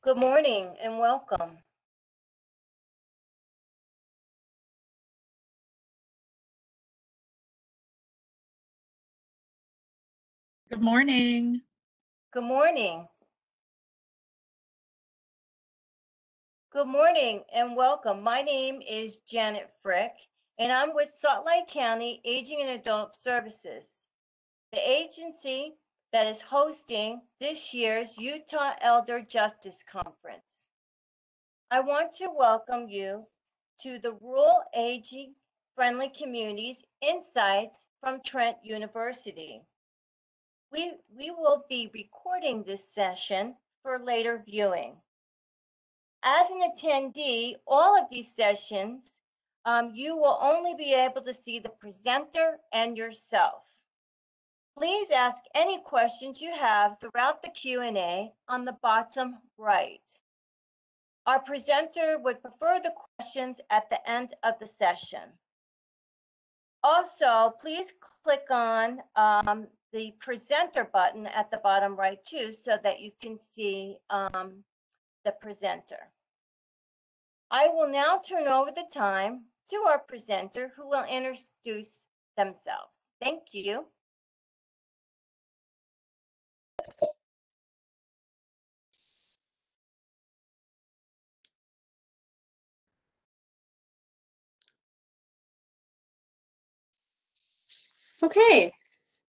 Good morning and welcome. Good morning. Good morning. Good morning and welcome. My name is Janet Frick, and I'm with Salt Lake County Aging and Adult Services, the agency that is hosting this year's Utah Elder Justice Conference. I want to welcome you to the Rural Aging Friendly Communities Insights from Trent University. We will be recording this session for later viewing. As an attendee, all of these sessions, you will only be able to see the presenter and yourself. Please ask any questions you have throughout the Q&A on the bottom right. Our presenter would prefer the questions at the end of the session. Also, please click on the presenter button at the bottom right too, so that you can see the presenter. I will now turn over the time to our presenter who will introduce themselves. Thank you. Okay,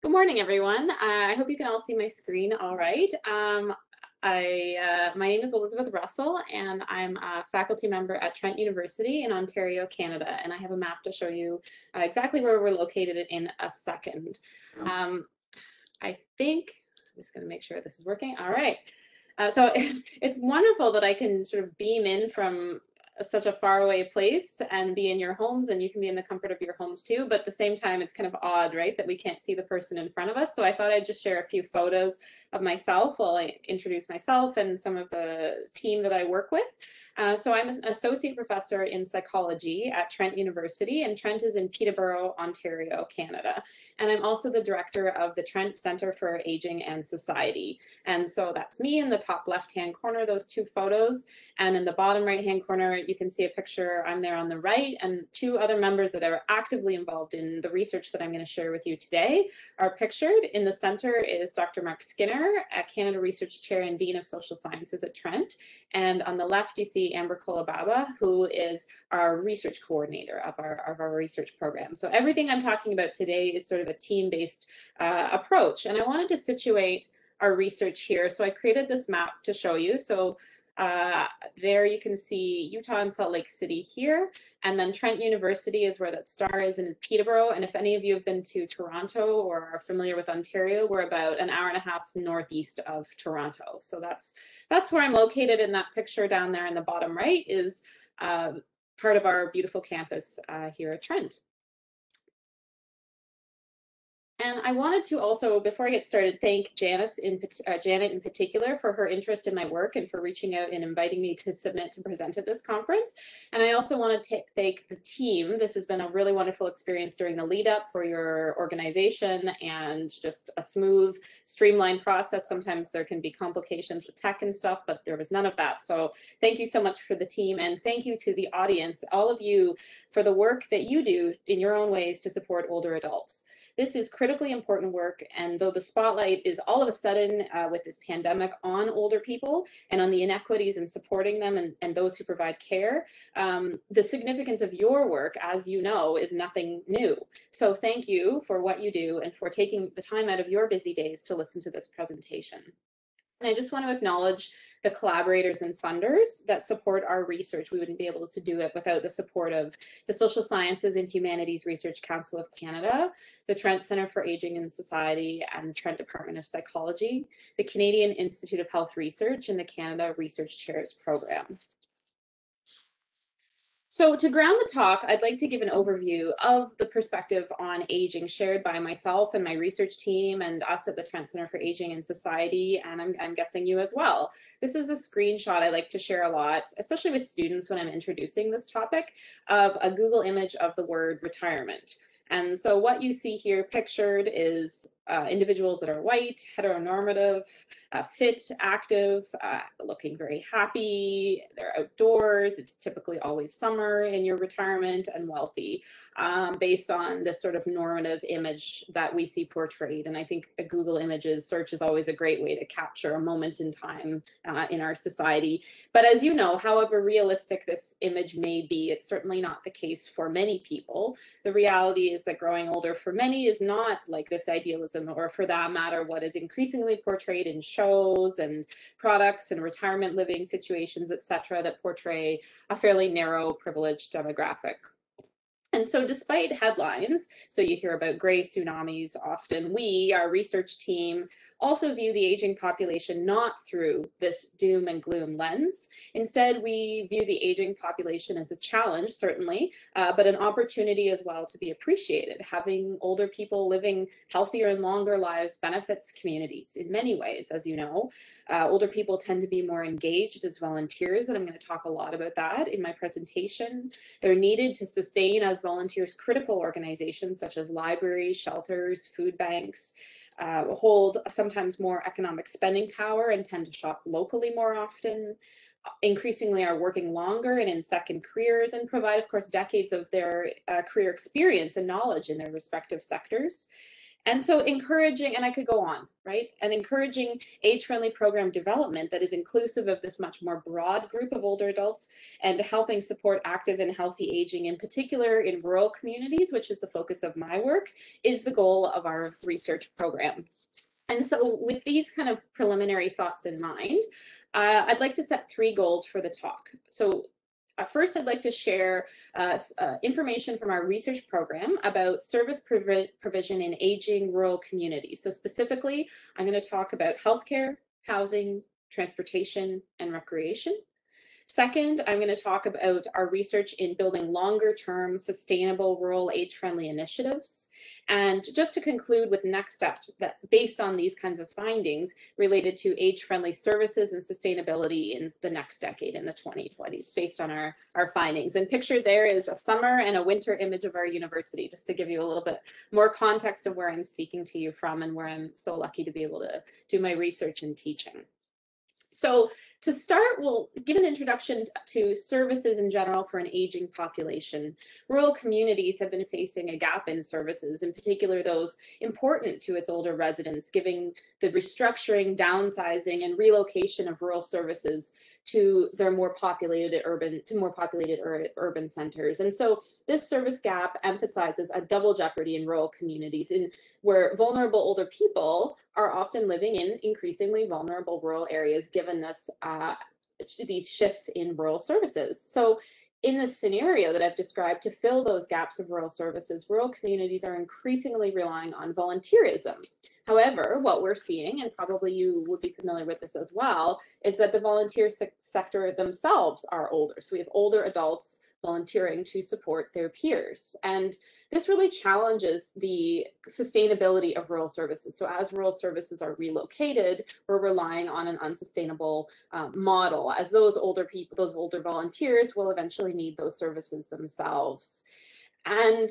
good morning, everyone. I hope you can all see my screen all right. My name is Elizabeth Russell, and I'm a faculty member at Trent University in Ontario, Canada, and I have a map to show you exactly where we're located in a second. I think, I'm just going to make sure this is working. All right. So it's wonderful that I can sort of beam in from such a faraway place and be in your homes, and you can be in the comfort of your homes too, but at the same time it's kind of odd, right, that we can't see the person in front of us. So I thought I'd just share a few photos of myself while I introduce myself and some of the team that I work with. So I'm an associate professor in psychology at Trent University, and Trent is in Peterborough, Ontario, Canada. And I'm also the director of the Trent Centre for Aging and Society. And so that's me in the top left-hand corner, those two photos. And in the bottom right-hand corner, you can see a picture. I'm there on the right, and two other members that are actively involved in the research that I'm going to share with you today are pictured. In the center is Dr. Mark Skinner, a Canada Research Chair and Dean of Social Sciences at Trent. And on the left, you see Amber Kolababa, who is our research coordinator of our research program. So everything I'm talking about today is sort of a team-based approach. And I wanted to situate our research here. So I created this map to show you. So there you can see Utah and Salt Lake City here, and then Trent University is where that star is in Peterborough. And if any of you have been to Toronto or are familiar with Ontario, we're about an hour and a half northeast of Toronto. So that's where I'm located in that picture down there in the bottom right is part of our beautiful campus here at Trent. And I wanted to also, before I get started, thank Janet in particular for her interest in my work and for reaching out and inviting me to submit to present at this conference. And I also want to thank the team. This has been a really wonderful experience during the lead up for your organization and just a smooth, streamlined process. Sometimes there can be complications with tech and stuff, but there was none of that. So thank you so much for the team, and thank you to the audience, all of you, for the work that you do in your own ways to support older adults. This is critically important work, and though the spotlight is all of a sudden with this pandemic on older people and on the inequities in supporting them and those who provide care, the significance of your work, as you know, is nothing new. So thank you for what you do and for taking the time out of your busy days to listen to this presentation. And I just want to acknowledge the collaborators and funders that support our research. We wouldn't be able to do it without the support of the Social Sciences and Humanities Research Council of Canada, the Trent Centre for Aging and Society, and the Trent Department of Psychology, the Canadian Institute of Health Research, and the Canada Research Chairs Program. So to ground the talk, I'd like to give an overview of the perspective on aging shared by myself and my research team and us at the Trent Centre for Aging and Society, and I'm guessing you as well. This is a screenshot I like to share a lot, especially with students when I'm introducing this topic, of a Google image of the word retirement. And so what you see here pictured is individuals that are white, heteronormative, fit, active, looking very happy, they're outdoors, it's typically always summer in your retirement, and wealthy, based on this sort of normative image that we see portrayed. And I think a Google Images search is always a great way to capture a moment in time in our society. But as you know, however realistic this image may be, it's certainly not the case for many people. The reality is that growing older for many is not like this idealism, or for that matter, what is increasingly portrayed in shows and products and retirement living situations, etc., that portray a fairly narrow, privileged demographic. And so despite headlines, so you hear about gray tsunamis often, we, our research team, also view the aging population not through this doom and gloom lens. Instead, we view the aging population as a challenge, certainly, but an opportunity as well to be appreciated. Having older people living healthier and longer lives benefits communities in many ways, as you know. Older people tend to be more engaged as volunteers, and I'm going to talk a lot about that in my presentation. They're needed to sustain as volunteers critical organizations such as libraries, shelters, food banks, hold sometimes more economic spending power and tend to shop locally more often, increasingly are working longer and in second careers, and provide, of course, decades of their career experience and knowledge in their respective sectors. And so encouraging, and I could go on, right? And encouraging age-friendly program development that is inclusive of this much more broad group of older adults, and helping support active and healthy aging, in particular in rural communities, which is the focus of my work, is the goal of our research program. And so with these kind of preliminary thoughts in mind, I'd like to set 3 goals for the talk. So first, I'd like to share information from our research program about service provision in aging rural communities. So specifically, I'm going to talk about healthcare, housing, transportation, and recreation. Second, I'm going to talk about our research in building longer-term, sustainable, rural, age-friendly initiatives. And just to conclude with next steps that based on these kinds of findings related to age-friendly services and sustainability in the next decade, in the 2020s, based on our findings. And pictured there is a summer and a winter image of our university, just to give you a little bit more context of where I'm speaking to you from and where I'm so lucky to be able to do my research and teaching. So to start, we'll give an introduction to services in general for an aging population. Rural communities have been facing a gap in services, in particular those important to its older residents, giving the restructuring, downsizing, and relocation of rural services to their more populated urban centers. And so this service gap emphasizes a double jeopardy in rural communities, where vulnerable older people are often living in increasingly vulnerable rural areas, given this these shifts in rural services. So in this scenario that I've described, to fill those gaps of rural services, rural communities are increasingly relying on volunteerism. However, what we're seeing, and probably you would be familiar with this as well, is that the volunteer sector themselves are older. So we have older adults volunteering to support their peers. And this really challenges the sustainability of rural services. So as rural services are relocated, we're relying on an unsustainable model, as those older people, those older volunteers will eventually need those services themselves. And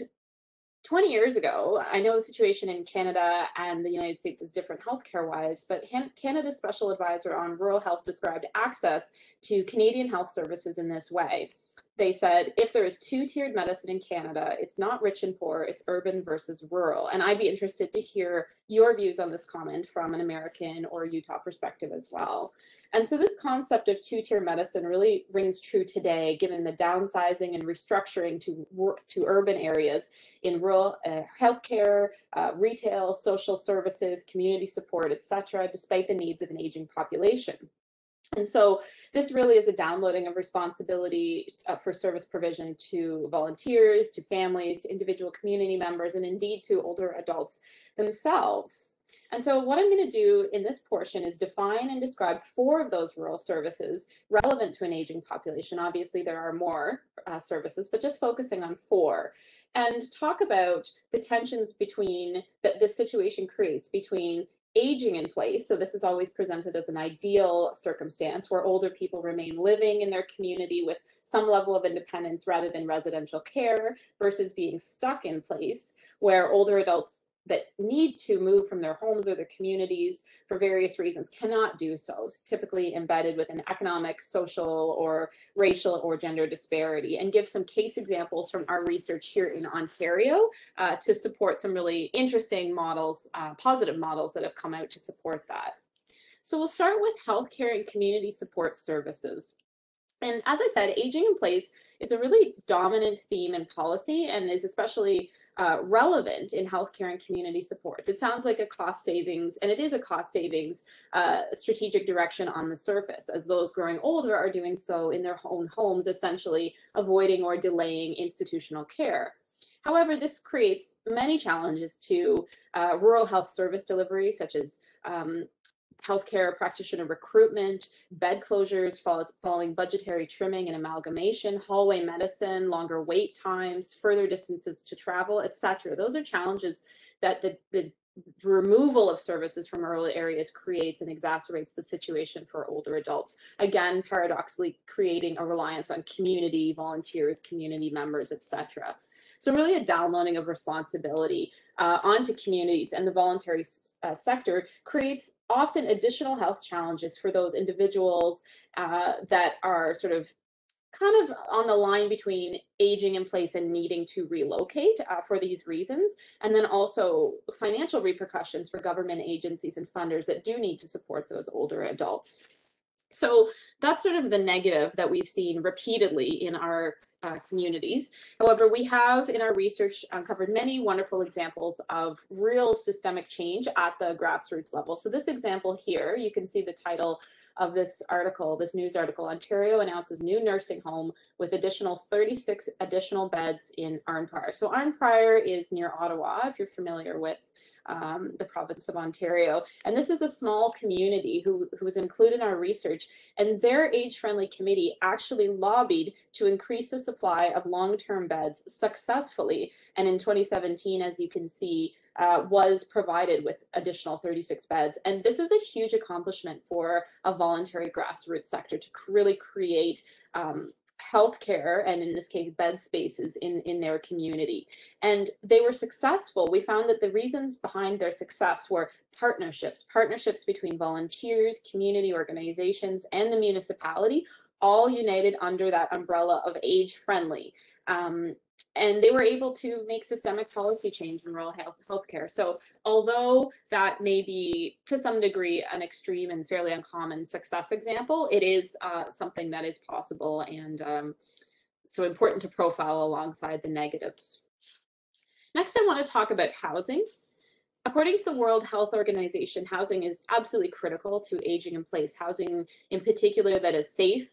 20 years ago, I know the situation in Canada and the United States is different healthcare-wise, but Canada's Special Advisor on Rural Health described access to Canadian health services in this way. They said, if there is 2-tiered medicine in Canada, it's not rich and poor, it's urban versus rural. And I'd be interested to hear your views on this comment from an American or Utah perspective as well. And so this concept of 2-tier medicine really rings true today, given the downsizing and restructuring to urban areas in rural healthcare, retail, social services, community support, etc., despite the needs of an aging population. And so this really is a downloading of responsibility for service provision to volunteers, to families, to individual community members, and indeed to older adults themselves. And so what I'm going to do in this portion is define and describe 4 of those rural services relevant to an aging population. Obviously, there are more services, but just focusing on 4. And talk about the tensions between that this situation creates between aging in place. So this is always presented as an ideal circumstance where older people remain living in their community with some level of independence rather than residential care, versus being stuck in place where older adults that need to move from their homes or their communities for various reasons cannot do so, typically embedded within economic, social, or racial or gender disparity, and give some case examples from our research here in Ontario to support some really interesting models, positive models that have come out to support that. So we'll start with healthcare and community support services. And as I said, aging in place is a really dominant theme in policy and is especially relevant in healthcare and community supports. It sounds like a cost savings, and it is a cost savings strategic direction on the surface, as those growing older are doing so in their own homes, essentially avoiding or delaying institutional care. However, this creates many challenges to rural health service delivery, such as healthcare practitioner recruitment, bed closures following budgetary trimming and amalgamation, hallway medicine, longer wait times, further distances to travel, etc. Those are challenges that the removal of services from rural areas creates and exacerbates the situation for older adults. Again, paradoxically creating a reliance on community volunteers, community members, etc. So really a downloading of responsibility onto communities and the voluntary sector creates often additional health challenges for those individuals that are sort of kind of on the line between aging in place and needing to relocate for these reasons, and then also financial repercussions for government agencies and funders that do need to support those older adults. So that's sort of the negative that we've seen repeatedly in our communities. However, we have in our research uncovered many wonderful examples of real systemic change at the grassroots level. So this example here, you can see the title of this article, this news article, Ontario announces new nursing home with additional 36 additional beds in Arnprior. So Arnprior is near Ottawa, if you're familiar with the province of Ontario. And this is a small community who was included in our research, and their age-friendly committee actually lobbied to increase the supply of long-term beds successfully. And in 2017, as you can see, was provided with additional 36 beds. And this is a huge accomplishment for a voluntary grassroots sector to really create healthcare, and in this case, bed spaces in their community. And they were successful. We found that the reasons behind their success were partnerships between volunteers, community organizations, and the municipality, all united under that umbrella of age-friendly. And they were able to make systemic policy change in rural healthcare. So although that may be to some degree an extreme and fairly uncommon success example, it is something that is possible, and so important to profile alongside the negatives. Next, I want to talk about housing. According to the World Health Organization, housing is absolutely critical to aging in place. Housing in particular that is safe,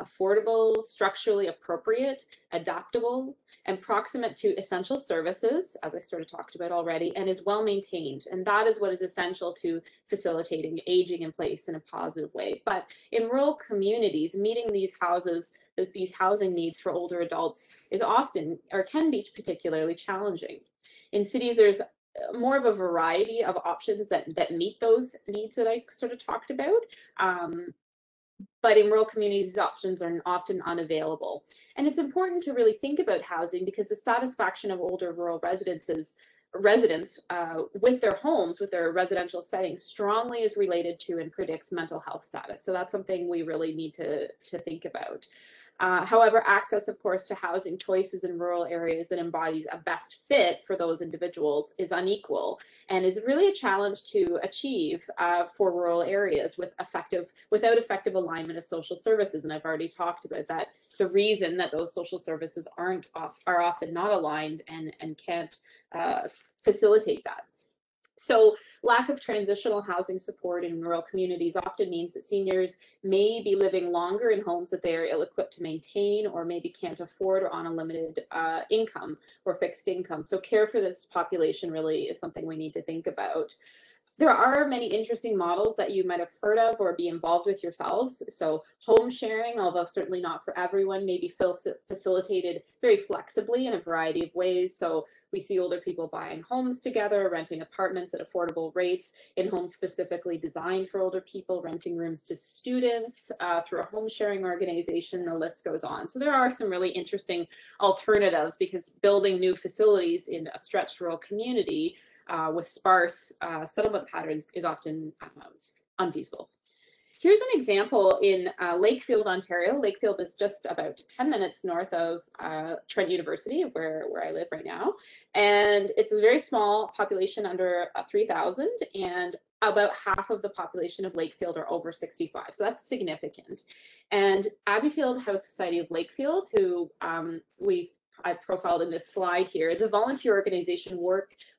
affordable, structurally appropriate, adaptable, and proximate to essential services, as I sort of talked about already, and is well maintained. And that is what is essential to facilitating aging in place in a positive way. But in rural communities, meeting these housing needs for older adults is often, or can be particularly challenging. In cities, there's more of a variety of options that meet those needs that I sort of talked about. But in rural communities, these options are often unavailable. And it's important to really think about housing because the satisfaction of older rural residents with their homes, with their residential settings, strongly is related to and predicts mental health status. So that's something we really need to think about. However, access, of course, to housing choices in rural areas that embodies a best fit for those individuals is unequal and is really a challenge to achieve for rural areas without effective alignment of social services. And I've already talked about that. The reason that those social services are often not aligned and can't facilitate that. So lack of transitional housing support in rural communities often means that seniors may be living longer in homes that they are ill-equipped to maintain or maybe can't afford or on a limited income or fixed income. So care for this population really is something we need to think about. There are many interesting models that you might have heard of or be involved with yourselves. So home sharing, although certainly not for everyone, may be facilitated very flexibly in a variety of ways. So we see older people buying homes together, renting apartments at affordable rates in homes specifically designed for older people, renting rooms to students through a home sharing organization, the list goes on. So there are some really interesting alternatives because building new facilities in a stretched rural community with sparse settlement patterns is often unfeasible. Here's an example in Lakefield, Ontario. Lakefield is just about 10 minutes north of Trent University, where I live right now. And it's a very small population, under 3,000, and about half of the population of Lakefield are over 65. So that's significant. And Abbeyfield House Society of Lakefield, who I've profiled in this slide here, is a volunteer organization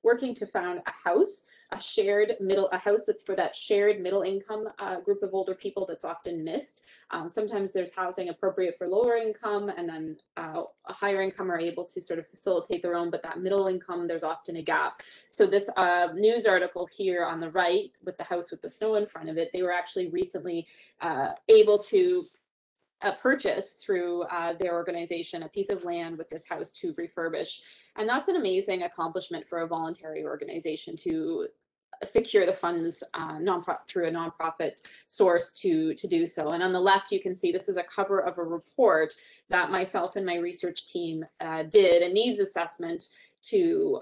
working to found a house that's for that shared middle income group of older people that's often missed. Sometimes there's housing appropriate for lower income, and then a higher income are able to sort of facilitate their own, but that middle income, there's often a gap. So this news article here on the right, with the house with the snow in front of it, they were actually recently able to purchase through their organization a piece of land with this house to refurbish. And that's an amazing accomplishment for a voluntary organization to secure the funds through a nonprofit source to do so. And on the left, you can see this is a cover of a report that myself and my research team did, a needs assessment to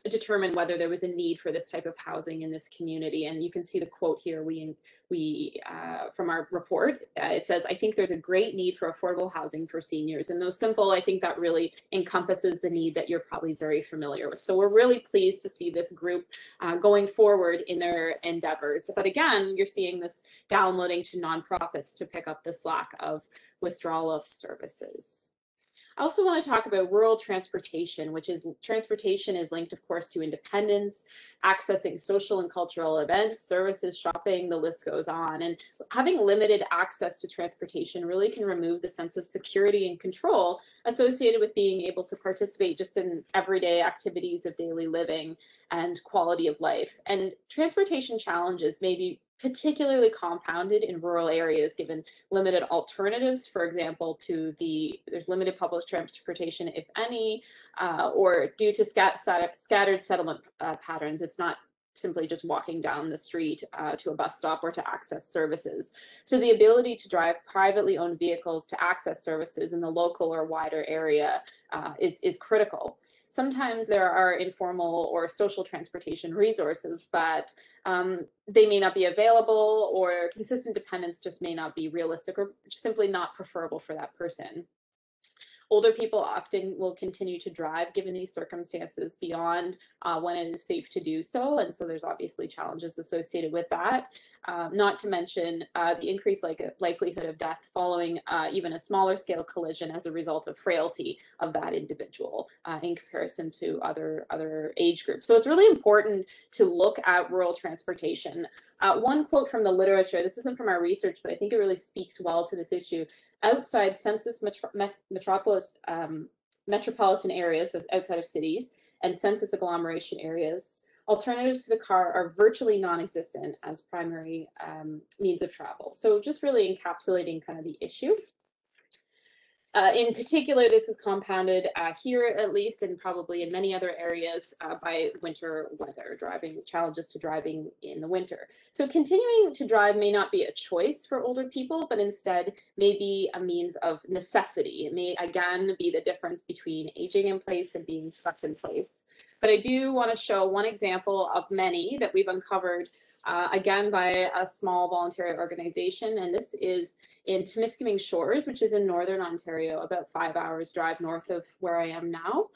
determine whether there was a need for this type of housing in this community. And you can see the quote here from our report. It says, "I think there's a great need for affordable housing for seniors." And though simple, I think that really encompasses the need that you're probably very familiar with. So we're really pleased to see this group going forward in their endeavors. But again, you're seeing this downloading to nonprofits to pick up the slack of withdrawal of services. I also want to talk about rural transportation, transportation is linked, of course, to independence, accessing social and cultural events, services, shopping, the list goes on. And having limited access to transportation really can remove the sense of security and control associated with being able to participate just in everyday activities of daily living and quality of life. And transportation challenges may be particularly compounded in rural areas given limited alternatives. For example, there's limited public transportation, if any, or due to scattered settlement patterns. It's not simply just walking down the street to a bus stop or to access services. So the ability to drive privately owned vehicles to access services in the local or wider area is critical. Sometimes there are informal or social transportation resources, but they may not be available, or consistent dependence just may not be realistic or simply not preferable for that person. Older people often will continue to drive given these circumstances beyond when it is safe to do so. And so there's obviously challenges associated with that. Not to mention the increased likelihood of death following even a smaller scale collision as a result of frailty of that individual in comparison to other age groups. So it's really important to look at rural transportation. One quote from the literature, this isn't from our research, but I think it really speaks well to this issue. Outside census metropolitan areas, so outside of cities, and census agglomeration areas, alternatives to the car are virtually non-existent as primary means of travel. So just really encapsulating kind of the issue. In particular, this is compounded here, at least, and probably in many other areas by winter weather, challenges to driving in the winter. So continuing to drive may not be a choice for older people, but instead may be a means of necessity. It may, again, be the difference between aging in place and being stuck in place. But I do want to show one example of many that we've uncovered, again, by a small voluntary organization, and this is in Temiskaming Shores, which is in northern Ontario, about 5 hours drive north of where I am now.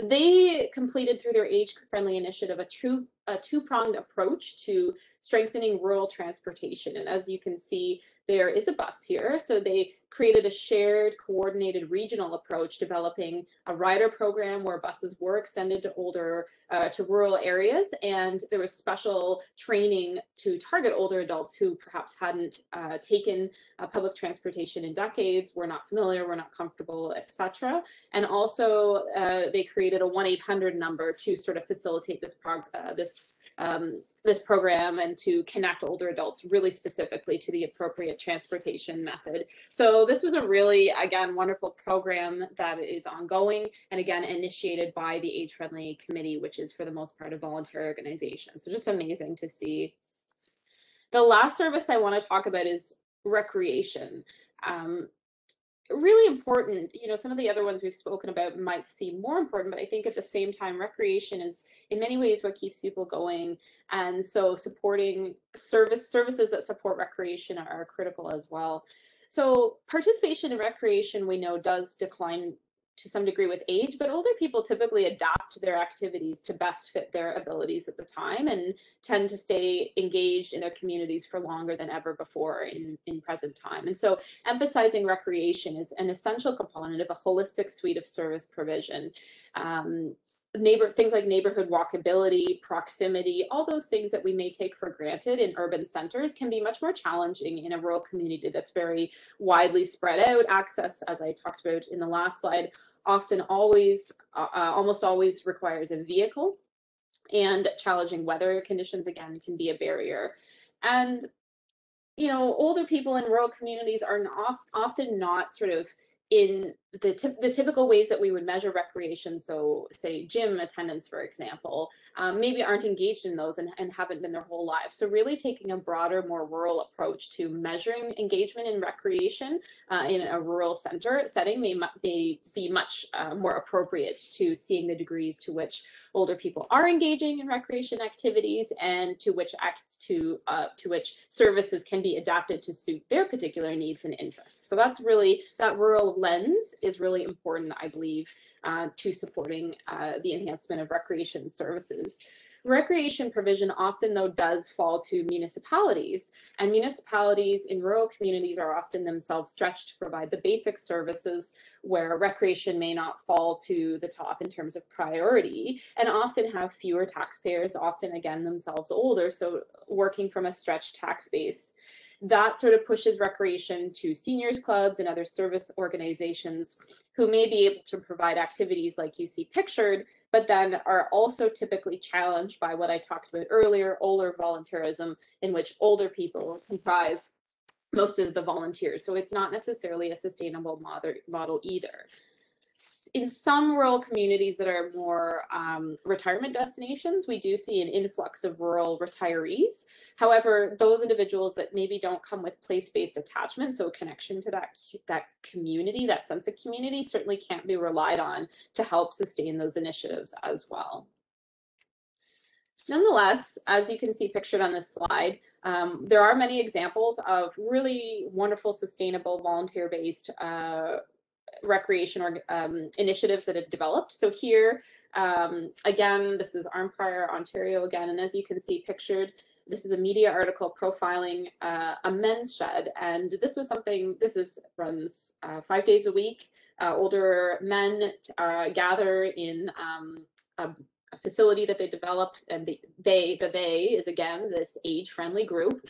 They completed through their age-friendly initiative a two-pronged approach to strengthening rural transportation. And as you can see, there is a bus here. So they created a shared, coordinated regional approach, developing a rider program where buses were extended to rural areas. And there was special training to target older adults who perhaps hadn't taken public transportation in decades, were not familiar, were not comfortable, etc. And also they created a 1-800 number to sort of facilitate this program and to connect older adults really specifically to the appropriate transportation method. So this was a really, again, wonderful program that is ongoing and again initiated by the Age Friendly Committee, which is for the most part a voluntary organization. So just amazing to see. The last service I want to talk about is recreation. really important. Some of the other ones we've spoken about might seem more important, but I think at the same time, recreation is in many ways what keeps people going. And so supporting services that support recreation are critical as well. So participation in recreation, we know, does decline to some degree with age, but older people typically adapt their activities to best fit their abilities at the time and tend to stay engaged in their communities for longer than ever before in present time. And so emphasizing recreation is an essential component of a holistic suite of service provision. Things like neighborhood walkability, proximity, all those things that we may take for granted in urban centers can be much more challenging in a rural community that's very widely spread out. Access, as I talked about in the last slide, almost always requires a vehicle, and challenging weather conditions, again, can be a barrier. And older people in rural communities are often not sort of in the typical ways that we would measure recreation. So say gym attendance, for example, maybe aren't engaged in those and haven't been their whole lives. So really taking a broader, more rural approach to measuring engagement in recreation in a rural setting may be much more appropriate to seeing the degrees to which older people are engaging in recreation activities and to which services can be adapted to suit their particular needs and interests. So that's really, that rural lens is really important, I believe, to supporting the enhancement of recreation services. Recreation provision often, though, does fall to municipalities, and municipalities in rural communities are often themselves stretched to provide the basic services where recreation may not fall to the top in terms of priority, and often have fewer taxpayers, often again themselves older, so working from a stretched tax base. That sort of pushes recreation to seniors clubs and other service organizations who may be able to provide activities like you see pictured, but then are also typically challenged by what I talked about earlier, older volunteerism, in which older people comprise most of the volunteers. So it's not necessarily a sustainable model either. In some rural communities that are more retirement destinations, we do see an influx of rural retirees. However, those individuals that maybe don't come with place-based attachment, so a connection to that community, that sense of community, certainly can't be relied on to help sustain those initiatives as well. Nonetheless, as you can see pictured on this slide, there are many examples of really wonderful, sustainable, volunteer-based recreation initiatives that have developed. So here, again, this is Arnprior, Ontario again, and as you can see pictured, this is a media article profiling a men's shed, and this runs 5 days a week. Older men gather in a facility that they developed, and the they is again this age-friendly group,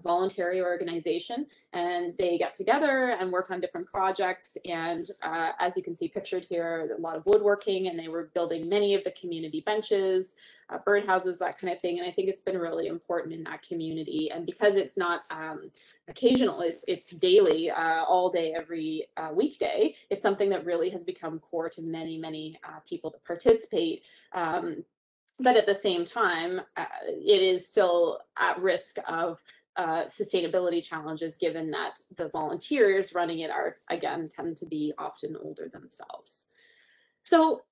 voluntary organization, and they get together and work on different projects. And as you can see pictured here, a lot of woodworking, and they were building many of the community benches, birdhouses, that kind of thing. And I think it's been really important in that community. And because it's not occasional, it's daily, all day, every weekday, it's something that really has become core to many people that participate. But at the same time, it is still at risk of sustainability challenges, given that the volunteers running it are, again, tend to be often older themselves. So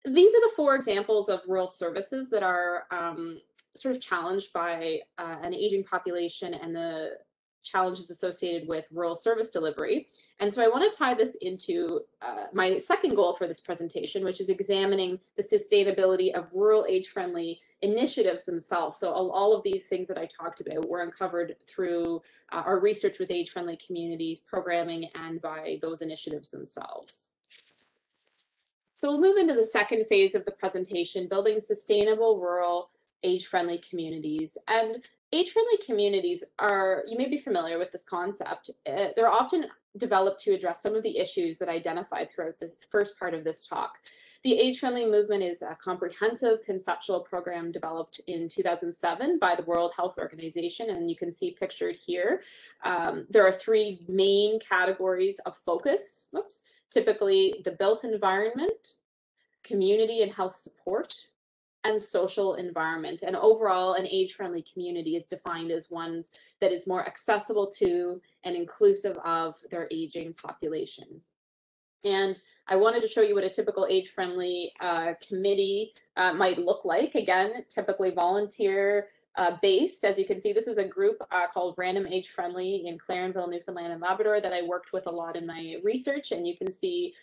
these are the 4 examples of rural services that are sort of challenged by an aging population and the challenges associated with rural service delivery. And so I want to tie this into my second goal for this presentation, which is examining the sustainability of rural age-friendly initiatives themselves. So all of these things that I talked about were uncovered through our research with age-friendly communities, programming, and by those initiatives themselves. So we'll move into the second phase of the presentation, building sustainable rural age-friendly communities. And age-friendly communities are, you may be familiar with this concept, they're often developed to address some of the issues that I identified throughout the first part of this talk. The age-friendly movement is a comprehensive conceptual program developed in 2007 by the World Health Organization, and you can see pictured here. There are 3 main categories of focus. Typically the built environment, community and health support, and social environment. And overall, an age-friendly community is defined as one that is more accessible to and inclusive of their aging population. And I wanted to show you what a typical age-friendly committee might look like. Again, typically volunteer based. As you can see, this is a group called Random Age Friendly in Clarenville, Newfoundland and Labrador that I worked with a lot in my research. And you can see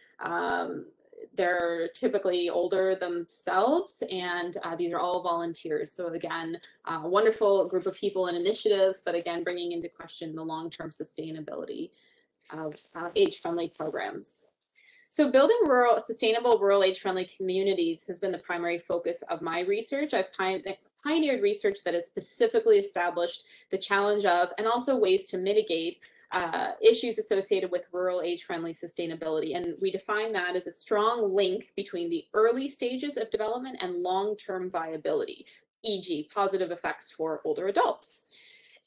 they're typically older themselves, and these are all volunteers. So again, a wonderful group of people and initiatives, but again, bringing into question the long-term sustainability of age-friendly programs. So building sustainable rural age-friendly communities has been the primary focus of my research. I've pioneered research that has specifically established the challenge of and also ways to mitigate issues associated with rural age-friendly sustainability. And we define that as a strong link between the early stages of development and long-term viability, e.g. positive effects for older adults.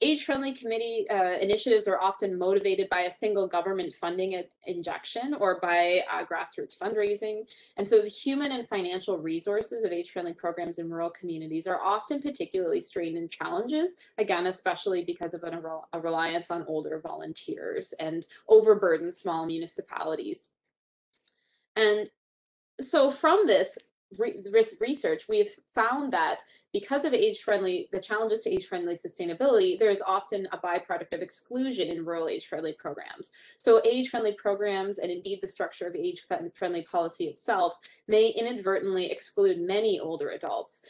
Age-friendly committee initiatives are often motivated by a single government funding injection or by grassroots fundraising. And so the human and financial resources of age-friendly programs in rural communities are often particularly strained and challenges, again, especially because of a reliance on older volunteers and overburdened small municipalities. And so from this research, we've found that because of the challenges to age-friendly sustainability, there is often a byproduct of exclusion in rural age-friendly programs. So age-friendly programs, and indeed the structure of age-friendly policy itself, may inadvertently exclude many older adults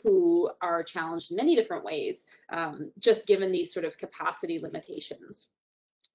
who are challenged in many different ways, just given these sort of capacity limitations.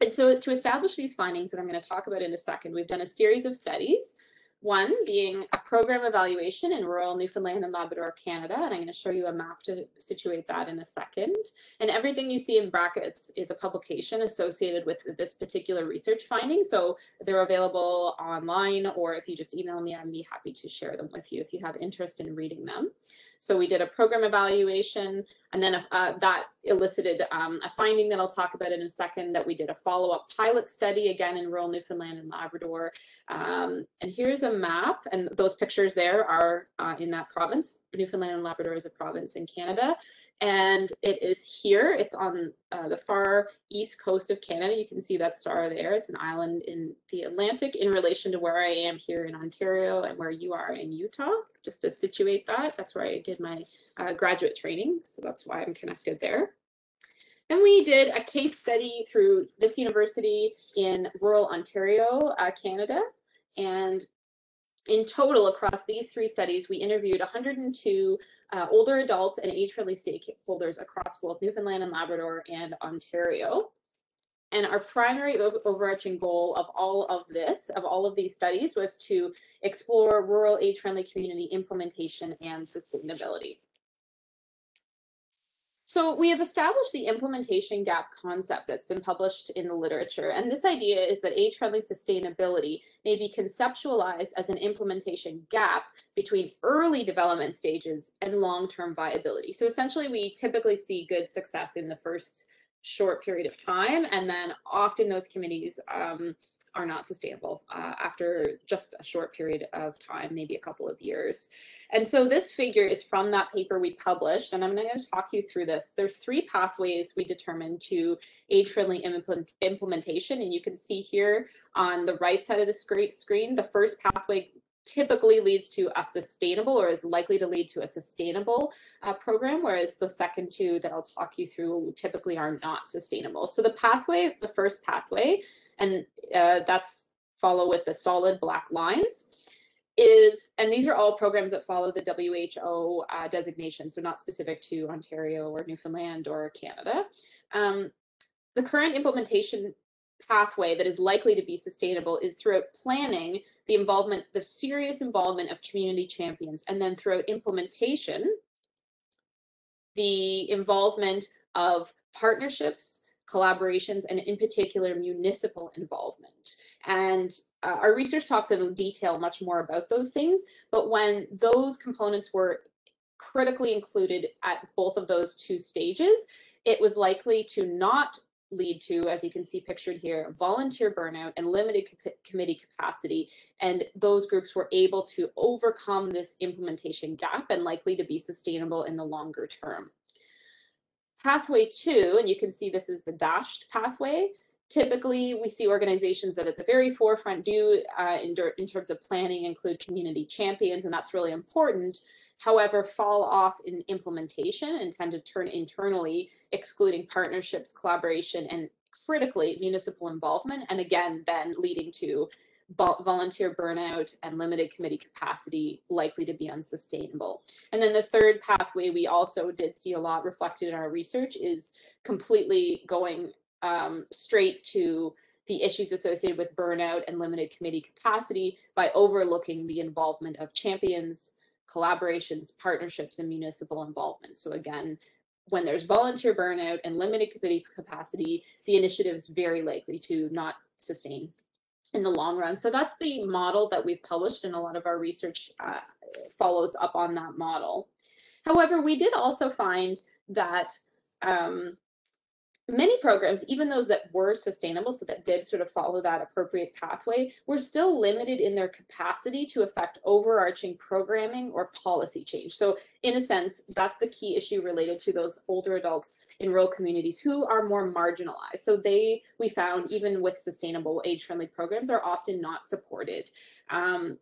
And so to establish these findings that I'm going to talk about in a second, we've done a series of studies. One being a program evaluation in rural Newfoundland and Labrador, Canada, and I'm going to show you a map to situate that in a second. And everything you see in brackets is a publication associated with this particular research finding, so they're available online, or if you just email me, I'd be happy to share them with you if you have interest in reading them. So we did a program evaluation, and then that elicited a finding that I'll talk about in a second, that we did a follow-up pilot study, again, in rural Newfoundland and Labrador. And here's a map, and those pictures there are in that province. Newfoundland and Labrador is a province in Canada. And it is here, it's on the far east coast of Canada. You can see that star there. It's an island in the Atlantic in relation to where I am here in Ontario and where you are in Utah. Just to situate that, that's where I did my graduate training. So that's why I'm connected there. And we did a case study through this university in rural Ontario, Canada. And in total, across these three studies, we interviewed 102 older adults and age-friendly stakeholders across both Newfoundland and Labrador and Ontario. And our primary overarching goal of all of these studies, was to explore rural age-friendly community implementation and sustainability. So we have established the implementation gap concept that's been published in the literature. And this idea is that age-friendly sustainability may be conceptualized as an implementation gap between early development stages and long-term viability. So essentially, we typically see good success in the first short period of time, and then often those communities are not sustainable after just a short period of time, maybe a couple of years. And so this figure is from that paper we published, and I'm going to talk you through this. There's three pathways we determined to age-friendly implementation, and you can see here on the right side of the screen, the first pathway typically leads to a sustainable, or is likely to lead to a sustainable program, whereas the second two that I'll talk you through typically are not sustainable. So the first pathway, and that's follow with the solid black lines, and these are all programs that follow the WHO designation, so not specific to Ontario or Newfoundland or Canada. The current implementation pathway that is likely to be sustainable is throughout planning, the serious involvement of community champions, and then throughout implementation, the involvement of partnerships, collaborations, and in particular, municipal involvement. And our research talks in detail much more about those things, but when those components were critically included at both of those two stages, it was likely to not lead to, as you can see pictured here, volunteer burnout and limited committee capacity. And those groups were able to overcome this implementation gap and likely to be sustainable in the longer term. Pathway 2, and you can see this is the dashed pathway. Typically, we see organizations that at the very forefront do, in terms of planning, include community champions, and that's really important. However, fall off in implementation and tend to turn internally, excluding partnerships, collaboration, and critically municipal involvement, and again, then leading to volunteer burnout and limited committee capacity, likely to be unsustainable. And then the third pathway we also did see a lot reflected in our research is completely going straight to the issues associated with burnout and limited committee capacity by overlooking the involvement of champions, collaborations, partnerships, and municipal involvement. So again, when there's volunteer burnout and limited committee capacity, the initiative is very likely to not sustain in the long run. So that's the model that we've published, and a lot of our research follows up on that model. However, we did also find that many programs, even those that were sustainable, so that did sort of follow that appropriate pathway, were still limited in their capacity to affect overarching programming or policy change. So in a sense, that's the key issue related to those older adults in rural communities who are more marginalized. So we found, even with sustainable age-friendly programs, are often not supported.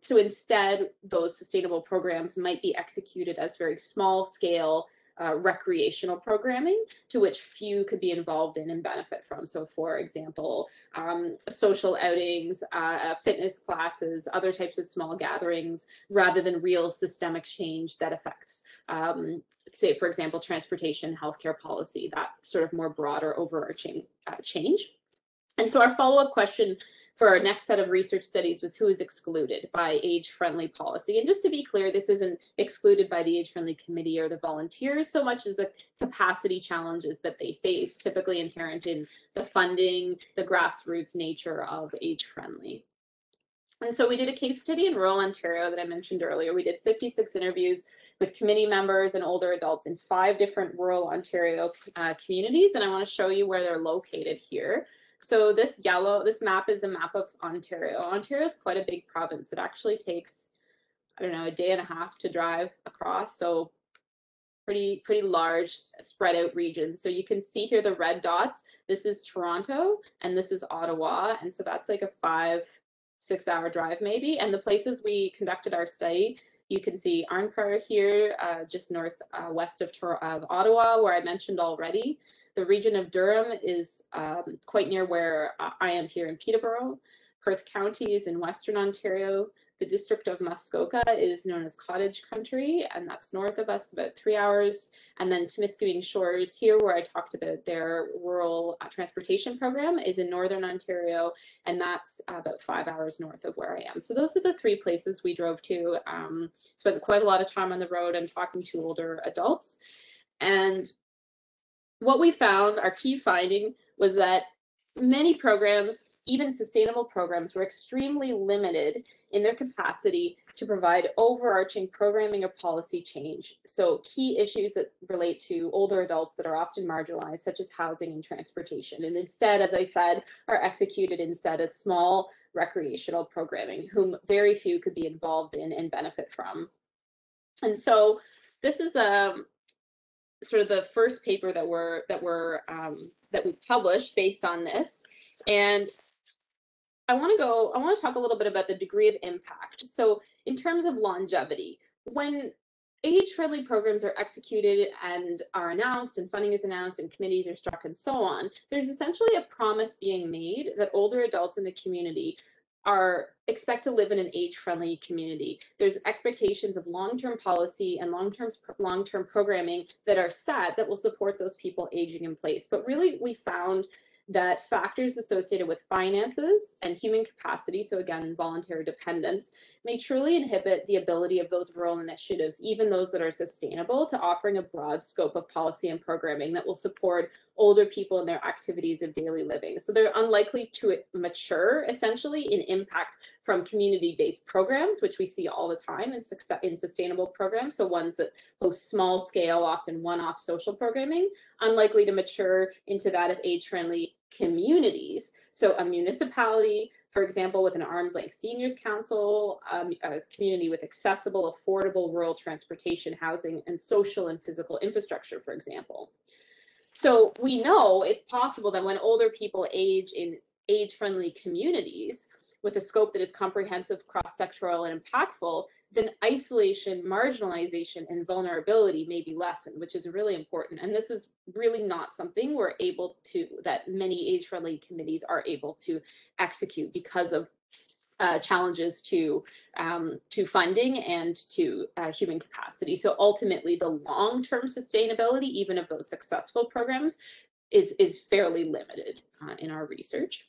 So instead, those sustainable programs might be executed as very small scale recreational programming to which few could be involved in and benefit from. So for example, social outings, fitness classes, other types of small gatherings, rather than real systemic change that affects, say, for example, transportation, healthcare policy, that sort of more broader overarching change. And so our follow-up question for our next set of research studies was who is excluded by age-friendly policy. And just to be clear, this isn't excluded by the age-friendly committee or the volunteers so much as the capacity challenges that they face, typically inherent in the funding, the grassroots nature of age-friendly. And so we did a case study in rural Ontario that I mentioned earlier. We did 56 interviews with committee members and older adults in 5 different rural Ontario communities, and I want to show you where they're located here. So this map is a map of Ontario. Ontario is quite a big province. It actually takes, I don't know, a day and a half to drive across. So pretty large spread out regions. So you can see here the red dots. This is Toronto and this is Ottawa. And so that's like a 5-6 hour drive maybe. And the places we conducted our study, you can see Arnprior here, just west of Ottawa, where I mentioned already. The region of Durham is quite near where I am here in Peterborough. Perth County is in Western Ontario. The district of Muskoka is known as Cottage Country, and that's north of us, about 3 hours. And then Timiskaming Shores here, where I talked about their rural transportation program, is in Northern Ontario, and that's about 5 hours north of where I am. So those are the 3 places we drove to. Spent quite a lot of time on the road and talking to older adults. And what we found, our key finding, was that many programs, even sustainable programs, were extremely limited in their capacity to provide overarching programming or policy change. So key issues that relate to older adults that are often marginalized, such as housing and transportation. And instead, as I said, are executed instead as small recreational programming, whom very few could be involved in and benefit from. And so this is sort of the first paper that we published based on this. And I want to talk a little bit about the degree of impact. So in terms of longevity, when age-friendly programs are executed and are announced and funding is announced and committees are struck and so on, there's essentially a promise being made that older adults in the community expect to live in an age-friendly community. There's expectations of long-term policy and long-term programming that are set that will support those people aging in place. But really, we found that factors associated with finances and human capacity, so again, voluntary dependence, may truly inhibit the ability of those rural initiatives, even those that are sustainable, to offering a broad scope of policy and programming that will support older people in their activities of daily living. So they're unlikely to mature, essentially, in impact from community-based programs, which we see all the time in sustainable programs, so ones that host small-scale, often one-off social programming, unlikely to mature into that of age-friendly communities. So a municipality, for example, with an arm's length seniors council, a community with accessible, affordable rural transportation, housing, and social and physical infrastructure, for example. So we know it's possible that when older people age in age-friendly communities with a scope that is comprehensive, cross-sectoral, and impactful, then isolation, marginalization, and vulnerability may be lessened, which is really important. And this is really not something that many age-friendly committees are able to execute because of challenges to funding and to human capacity. So ultimately, the long-term sustainability, even of those successful programs, is fairly limited in our research.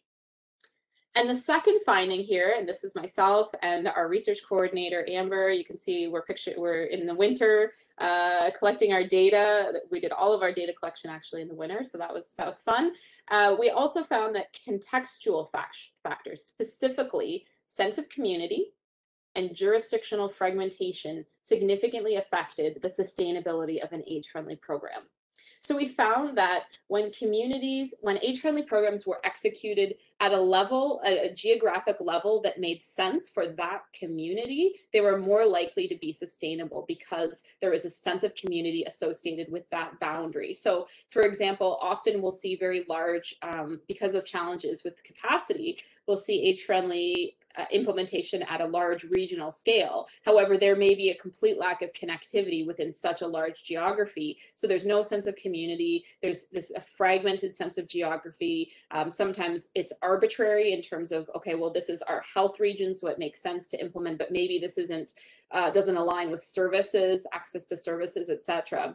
And the second finding here, and this is myself and our research coordinator, Amber, you can see we're in the winter collecting our data. We did all of our data collection actually in the winter, so that was fun. We also found that contextual factors, specifically sense of community and jurisdictional fragmentation, significantly affected the sustainability of an age-friendly program. So we found that when age-friendly programs were executed at a geographic level that made sense for that community, they were more likely to be sustainable because there was a sense of community associated with that boundary. So, for example, often we'll see very large, because of challenges with capacity, we'll see age-friendly implementation at a large regional scale. However, there may be a complete lack of connectivity within such a large geography. So there's no sense of community. There's a fragmented sense of geography. Sometimes it's arbitrary in terms of, okay, well, this is our health region, so it makes sense to implement, but maybe this doesn't align with services, access to services, etc.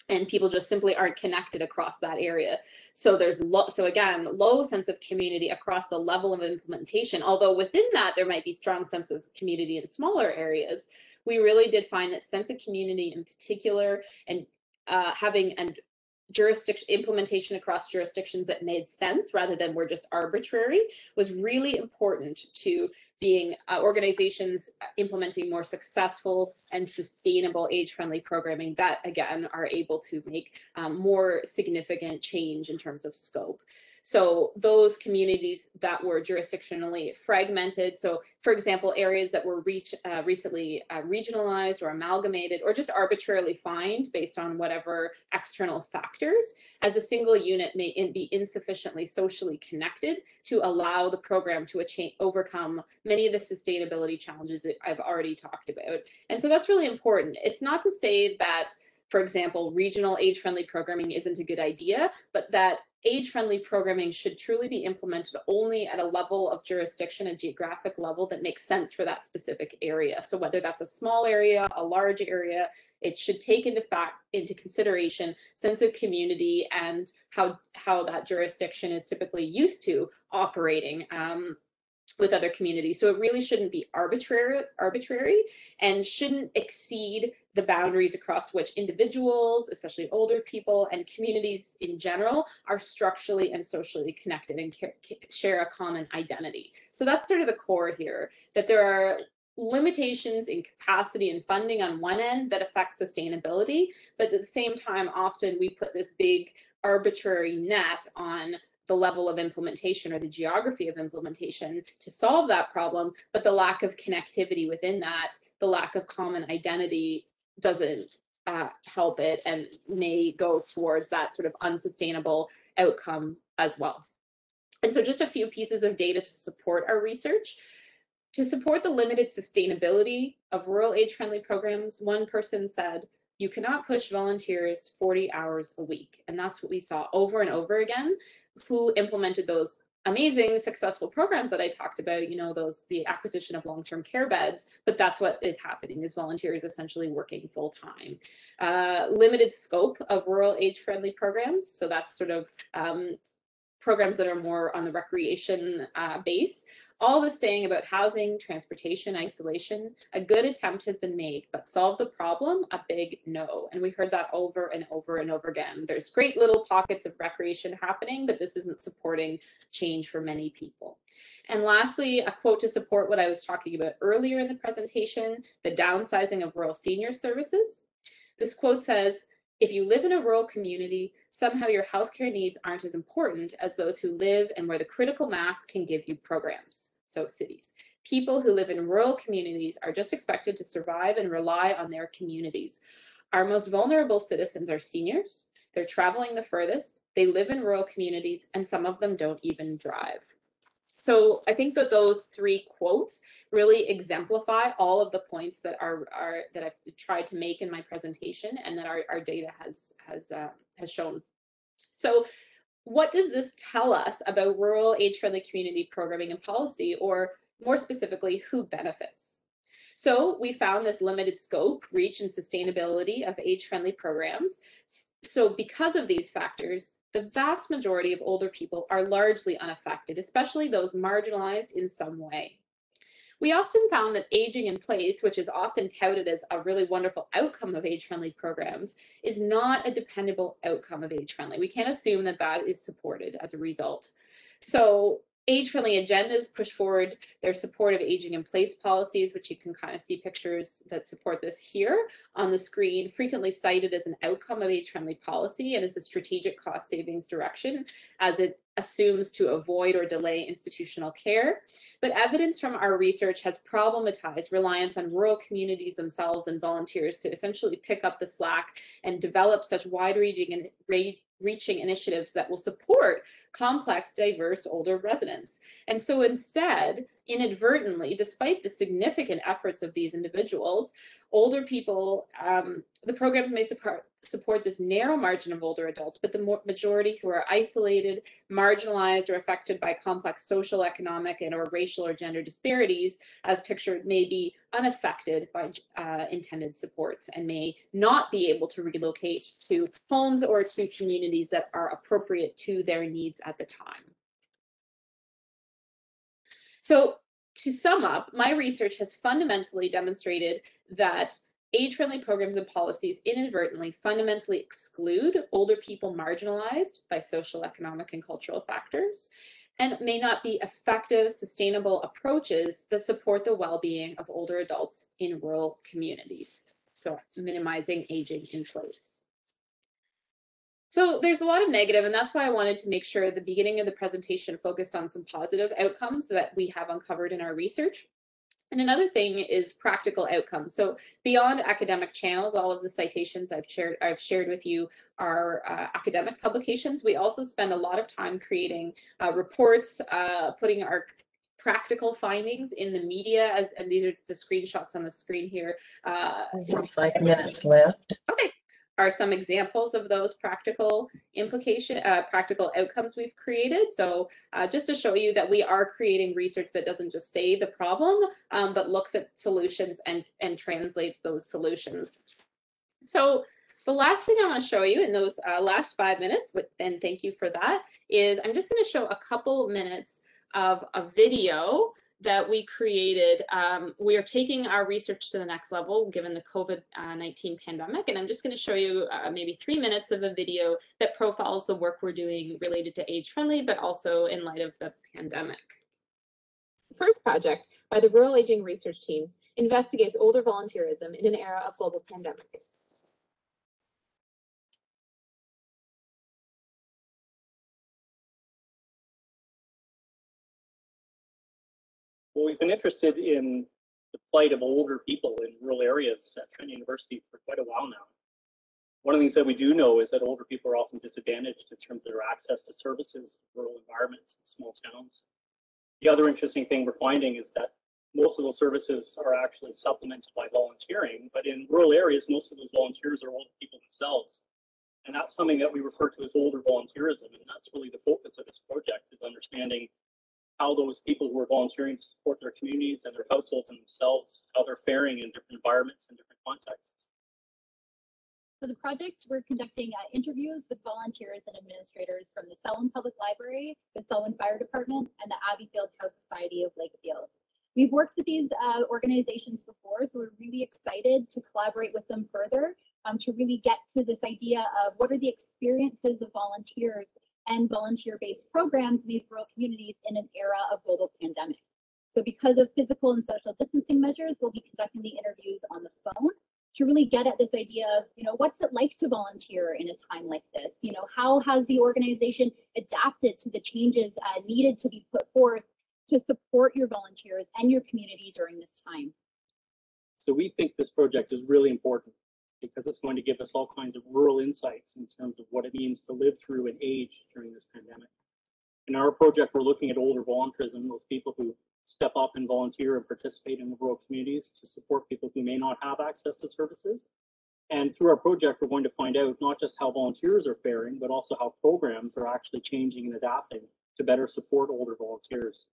And people just simply aren't connected across that area. So there's again, low sense of community across the level of implementation. Although within that, there might be strong sense of community in smaller areas. We really did find that sense of community in particular, and having implementation across jurisdictions that made sense rather than were just arbitrary, was really important to being organizations implementing more successful and sustainable age-friendly programming that, again, are able to make more significant change in terms of scope. So those communities that were jurisdictionally fragmented, so for example, areas that were recently regionalized or amalgamated or just arbitrarily fined based on whatever external factors, as a single unit may be insufficiently socially connected to allow the program to overcome many of the sustainability challenges that I've already talked about. And so that's really important. It's not to say that, for example, regional age-friendly programming isn't a good idea, but that age-friendly programming should truly be implemented only at a level of jurisdiction, a geographic level that makes sense for that specific area. So whether that's a small area, a large area, it should take into consideration sense of community and how that jurisdiction is typically used to operating with other communities. So it really shouldn't be arbitrary and shouldn't exceed the boundaries across which individuals, especially older people, and communities in general are structurally and socially connected and share a common identity. So that's sort of the core here, that there are limitations in capacity and funding on one end that affect sustainability, but at the same time, often we put this big arbitrary net on the level of implementation or the geography of implementation to solve that problem, but the lack of connectivity within that, the lack of common identity doesn't help it and may go towards that sort of unsustainable outcome as well. And so just a few pieces of data to support our research. To support the limited sustainability of rural age-friendly programs, one person said, "You cannot push volunteers 40 hours a week." And that's what we saw over and over again, who implemented those amazing successful programs that I talked about, the acquisition of long-term care beds, but that's what is happening, is volunteers essentially working full-time. Limited scope of rural age-friendly programs, so that's sort of programs that are more on the recreation base. All this saying about housing, transportation, isolation, a good attempt has been made, but solve the problem, a big no. And we heard that over and over and over again. There's great little pockets of recreation happening, but this isn't supporting change for many people. And lastly, a quote to support what I was talking about earlier in the presentation, the downsizing of rural senior services. This quote says, If you live in a rural community, somehow your healthcare needs aren't as important as those who live and where the critical mass can give you programs, so cities. People who live in rural communities are just expected to survive and rely on their communities. Our most vulnerable citizens are seniors. They're traveling the furthest, they live in rural communities, and some of them don't even drive. So I think that those three quotes really exemplify all of the points that that I've tried to make in my presentation and that our data has shown. So what does this tell us about rural age-friendly community programming and policy, or more specifically, who benefits? So we found this limited scope, reach, and sustainability of age-friendly programs. So because of these factors, the vast majority of older people are largely unaffected, especially those marginalized in some way. We often found that aging in place, which is often touted as a really wonderful outcome of age-friendly programs, is not a dependable outcome of age-friendly. We can't assume that that is supported as a result. So age-friendly agendas push forward their support of aging in place policies, which you can kind of see pictures that support this here on the screen, frequently cited as an outcome of age-friendly policy and as a strategic cost savings direction, as it assumes to avoid or delay institutional care. But evidence from our research has problematized reliance on rural communities themselves and volunteers to essentially pick up the slack and develop such wide-reaching initiatives that will support complex, diverse older residents. And so instead, inadvertently, despite the significant efforts of these individuals, older people, the programs may support this narrow margin of older adults, but the majority who are isolated, marginalized, or affected by complex social, economic, and or racial or gender disparities, as pictured, may be unaffected by intended supports and may not be able to relocate to homes or to communities that are appropriate to their needs at the time. So to sum up, my research has fundamentally demonstrated that age-friendly programs and policies inadvertently fundamentally exclude older people marginalized by social, economic, and cultural factors, and may not be effective, sustainable approaches that support the well-being of older adults in rural communities. So minimizing aging in place. So there's a lot of negative, and that's why I wanted to make sure the beginning of the presentation focused on some positive outcomes that we have uncovered in our research. And another thing is practical outcomes. So beyond academic channels, all of the citations I've shared with you are academic publications. We also spend a lot of time creating reports, putting our practical findings in the media, and these are the screenshots on the screen here. We have 5 minutes left. Okay. Are some examples of those practical practical outcomes we've created. So just to show you that we are creating research that doesn't just say the problem, but looks at solutions and translates those solutions. So the last thing I want to show you in those last 5 minutes, and thank you for that, is I'm just going to show a couple minutes of a video that we created. We are taking our research to the next level given the COVID-19 pandemic, and I'm just going to show you maybe 3 minutes of a video that profiles the work we're doing related to age-friendly, but also in light of the pandemic. The first project by the Rural Aging Research Team investigates older volunteerism in an era of global pandemic. Well, we've been interested in the plight of older people in rural areas at Trent University for quite a while now. One of the things that we do know is that older people are often disadvantaged in terms of their access to services, rural environments, and small towns. The other interesting thing we're finding is that most of those services are actually supplemented by volunteering, but in rural areas, most of those volunteers are older people themselves. And that's something that we refer to as older volunteerism, and that's really the focus of this project, is understanding how those people who are volunteering to support their communities and their households and themselves, how they're faring in different environments and different contexts. For the project, we're conducting interviews with volunteers and administrators from the Selwyn Public Library, the Selwyn Fire Department, and the Abbeyfield House Society of Lakefield. We've worked with these organizations before, so we're really excited to collaborate with them further to really get to this idea of what are the experiences of volunteers and volunteer-based programs in these rural communities in an era of global pandemic. So because of physical and social distancing measures, we'll be conducting the interviews on the phone. to really get at this idea of, what's it like to volunteer in a time like this? How has the organization adapted to the changes needed to be put forth to support your volunteers and your community during this time? So we think this project is really important because it's going to give us all kinds of rural insights in terms of what it means to live through and age during this pandemic. In our project, we're looking at older volunteerism, those people who step up and volunteer and participate in the rural communities to support people who may not have access to services. And through our project, we're going to find out not just how volunteers are faring, but also how programs are actually changing and adapting to better support older volunteers.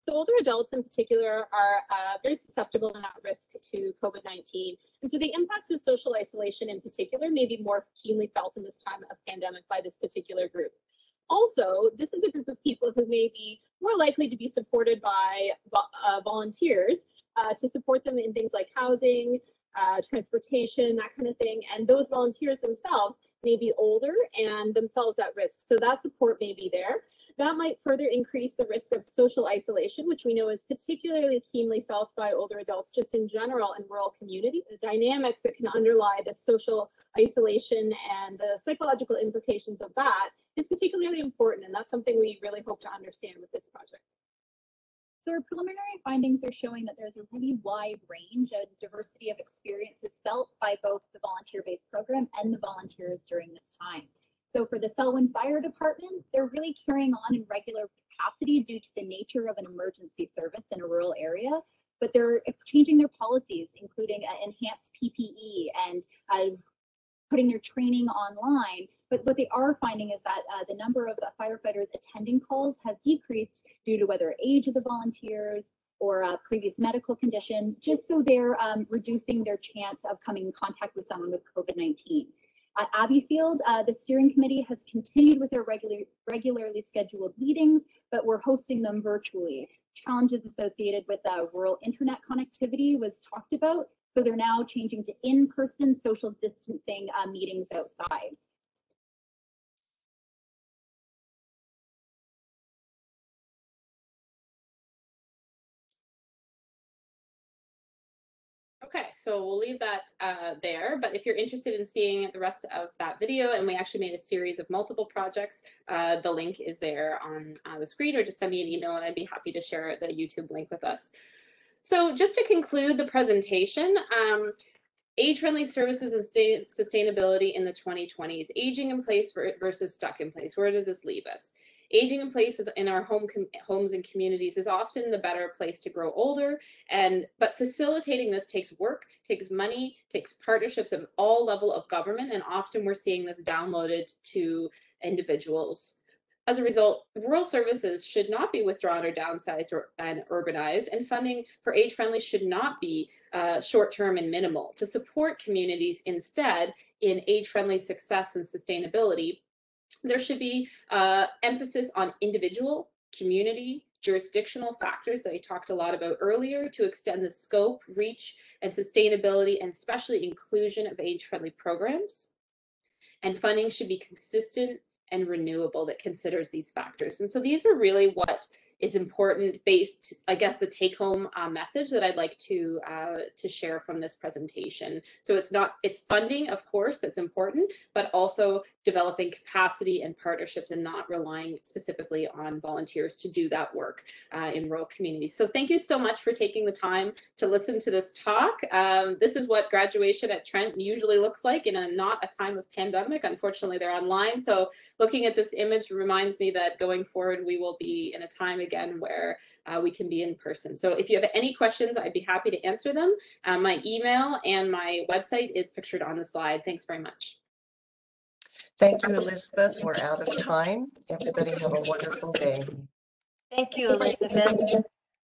So older adults in particular are very susceptible and at risk to COVID-19. And so the impacts of social isolation in particular may be more keenly felt in this time of pandemic by this particular group. Also, this is a group of people who may be more likely to be supported by volunteers to support them in things like housing, transportation, that kind of thing. And those volunteers themselves may be older and themselves at risk. So that support may be there. That might further increase the risk of social isolation, which we know is particularly keenly felt by older adults just in general in rural communities. The dynamics that can underlie the social isolation and the psychological implications of that is particularly important. And that's something we really hope to understand with this project. So our preliminary findings are showing that there's a really wide range of diversity of experiences felt by both the volunteer-based program and the volunteers during this time. So for the Selwyn Fire Department, they're really carrying on in regular capacity due to the nature of an emergency service in a rural area, but they're changing their policies, including enhanced PPE and putting their training online. But what they are finding is that the number of firefighters attending calls have decreased due to whether age of the volunteers or previous medical condition, just so they're reducing their chance of coming in contact with someone with COVID-19. At Abbeyfield, the steering committee has continued with their regularly scheduled meetings, but we're hosting them virtually. Challenges associated with rural internet connectivity was talked about, so they're now changing to in-person social distancing meetings outside. Okay, so we'll leave that there, but if you're interested in seeing the rest of that video, and we actually made a series of multiple projects, the link is there on the screen, or just send me an email and I'd be happy to share the YouTube link with us. So just to conclude the presentation, age-friendly services and sustainability in the 2020s, aging in place versus stuck in place. Where does this leave us? Aging in place in our homes and communities is often the better place to grow older, but facilitating this takes work, takes money, takes partnerships at all levels of government, and often we're seeing this downloaded to individuals. As a result, rural services should not be withdrawn or downsized and urbanized, and funding for age-friendly should not be short-term and minimal. To support communities instead in age-friendly success and sustainability, there should be emphasis on individual, community, jurisdictional factors that I talked a lot about earlier to extend the scope, reach, and sustainability, and especially inclusion of age-friendly programs. And funding should be consistent and renewable that considers these factors. And so these are really what is important based, I guess, the take-home message that I'd like to share from this presentation. So it's funding, of course, that's important, but also developing capacity and partnerships and not relying specifically on volunteers to do that work in rural communities. So thank you so much for taking the time to listen to this talk. This is what graduation at Trent usually looks like in not a time of pandemic. Unfortunately, they're online. So looking at this image reminds me that going forward, we will be in a time again where we can be in person. So if you have any questions, I'd be happy to answer them. My email and my website is pictured on the slide. Thanks very much. Thank you, Elizabeth. We're out of time. Everybody have a wonderful day. Thank you, Elizabeth.